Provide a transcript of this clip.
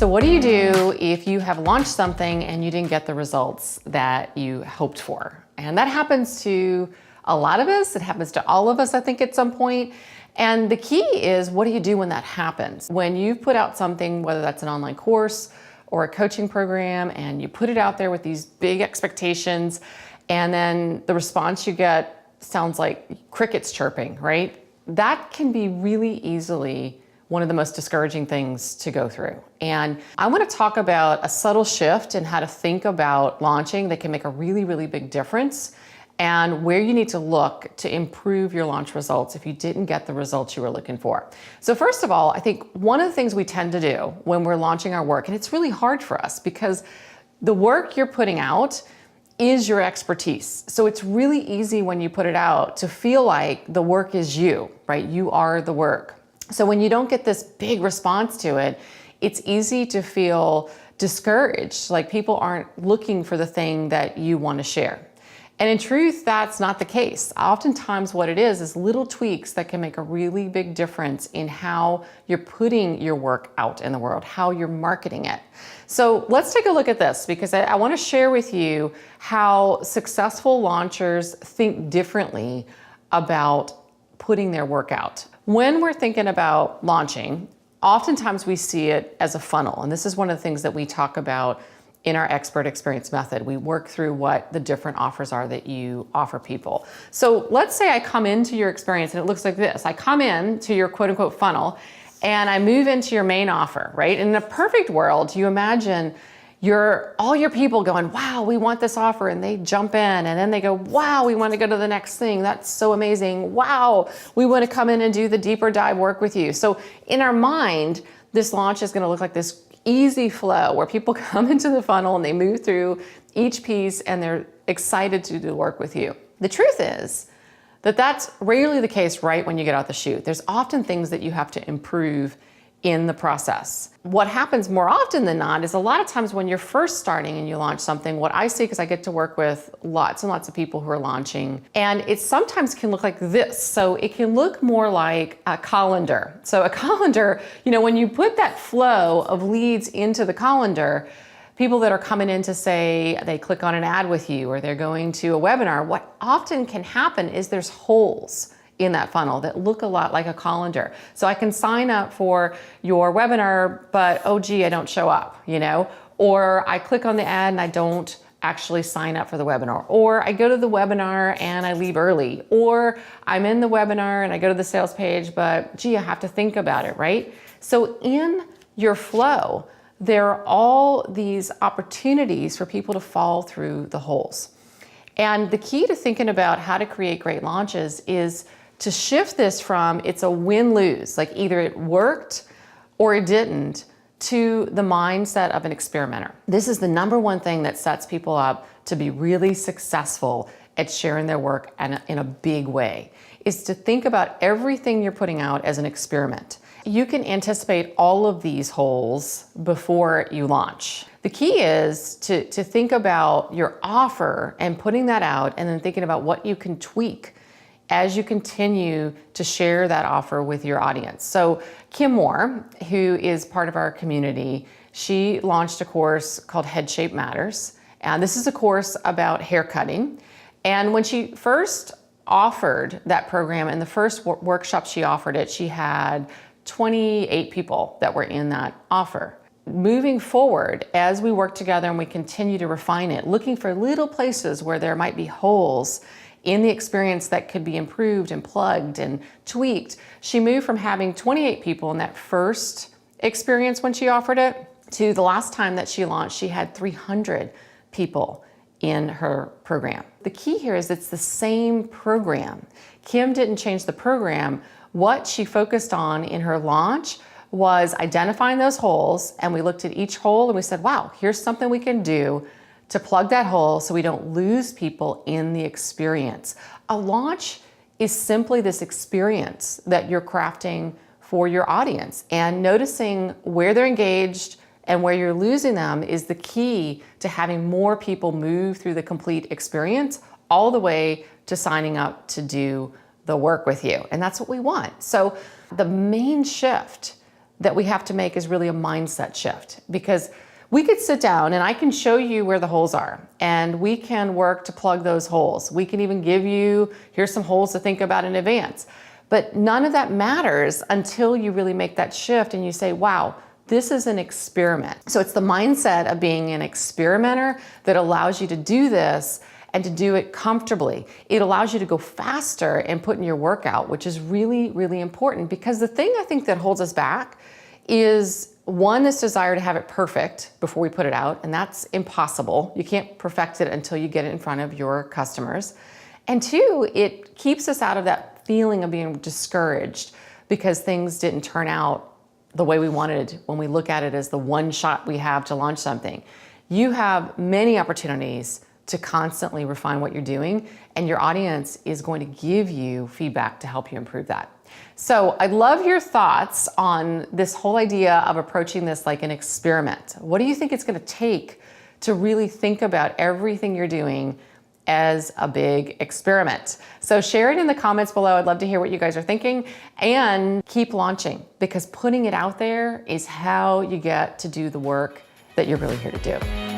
So what do you do if you have launched something and you didn't get the results that you hoped for? And that happens to a lot of us. It happens to all of us, I think, at some point. And the key is, what do you do when that happens? When you put out something, whether that's an online course or a coaching program, and you put it out there with these big expectations, and then the response you get sounds like crickets chirping, right? That can be really easily one of the most discouraging things to go through. And I want to talk about a subtle shift in how to think about launching that can make a really, really big difference, and where you need to look to improve your launch results if you didn't get the results you were looking for. So first of all, I think one of the things we tend to do when we're launching our work, and it's really hard for us because the work you're putting out is your expertise. So it's really easy when you put it out to feel like the work is you, right? You are the work. So when you don't get this big response to it, it's easy to feel discouraged, like people aren't looking for the thing that you want to share. And in truth, that's not the case. Oftentimes what it is little tweaks that can make a really big difference in how you're putting your work out in the world, how you're marketing it. So let's take a look at this, because I want to share with you how successful launchers think differently about putting their work out. When we're thinking about launching, oftentimes we see it as a funnel. And this is one of the things that we talk about in our expert experience method. We work through what the different offers are that you offer people. So let's say I come into your experience and it looks like this. I come in to your quote unquote funnel and I move into your main offer, right? In a perfect world, you imagine all your people going, wow, we want this offer, and they jump in, and then they go, wow, we want to go to the next thing. That's so amazing. Wow, we want to come in and do the deeper dive work with you. So in our mind, this launch is going to look like this easy flow where people come into the funnel and they move through each piece and they're excited to do the work with you. The truth is that that's rarely the case right when you get out the chute. There's often things that you have to improve in the process. What happens more often than not is a lot of times when you're first starting and you launch something, what I see, because I get to work with lots and lots of people who are launching, and it sometimes can look like this. So it can look more like a colander. So a colander, when you put that flow of leads into the colander, people that are coming in to say they click on an ad with you or they're going to a webinar, what often can happen is there's holes in that funnel that look a lot like a colander. So I can sign up for your webinar, but oh gee, I don't show up, or I click on the ad and I don't actually sign up for the webinar, or I go to the webinar and I leave early, or I'm in the webinar and I go to the sales page, but gee, I have to think about it, right? So in your flow, there are all these opportunities for people to fall through the holes. And the key to thinking about how to create great launches is to shift this from it's a win-lose, like either it worked or it didn't, to the mindset of an experimenter. This is the number one thing that sets people up to be really successful at sharing their work in a big way, is to think about everything you're putting out as an experiment. You can anticipate all of these holes before you launch. The key is to think about your offer and putting that out, and then thinking about what you can tweak as you continue to share that offer with your audience. So Kim Moore, who is part of our community, she launched a course called Head Shape Matters. And this is a course about hair cutting. And when she first offered that program, in the first workshop she offered it, she had 28 people that were in that offer. Moving forward, as we work together and we continue to refine it, looking for little places where there might be holes in the experience that could be improved and plugged and tweaked, she moved from having 28 people in that first experience when she offered it to the last time that she launched, she had 300 people in her program. The key here is it's the same program. Kim didn't change the program. What she focused on in her launch was identifying those holes, and we looked at each hole and we said, wow, here's something we can do to plug that hole so we don't lose people in the experience. A launch is simply this experience that you're crafting for your audience, and noticing where they're engaged and where you're losing them is the key to having more people move through the complete experience all the way to signing up to do the work with you. And that's what we want. So the main shift that we have to make is really a mindset shift, because we could sit down and I can show you where the holes are and we can work to plug those holes. We can even give you, here's some holes to think about in advance. But none of that matters until you really make that shift and you say, wow, this is an experiment. So it's the mindset of being an experimenter that allows you to do this and to do it comfortably. It allows you to go faster and put in your workout, which is really, really important, because the thing I think that holds us back is, one, this desire to have it perfect before we put it out, and that's impossible. You can't perfect it until you get it in front of your customers. And two, it keeps us out of that feeling of being discouraged because things didn't turn out the way we wanted when we look at it as the one shot we have to launch something. You have many opportunities to constantly refine what you're doing, and your audience is going to give you feedback to help you improve that. So I'd love your thoughts on this whole idea of approaching this like an experiment. What do you think it's going to take to really think about everything you're doing as a big experiment? So share it in the comments below. I'd love to hear what you guys are thinking, and keep launching, because putting it out there is how you get to do the work that you're really here to do.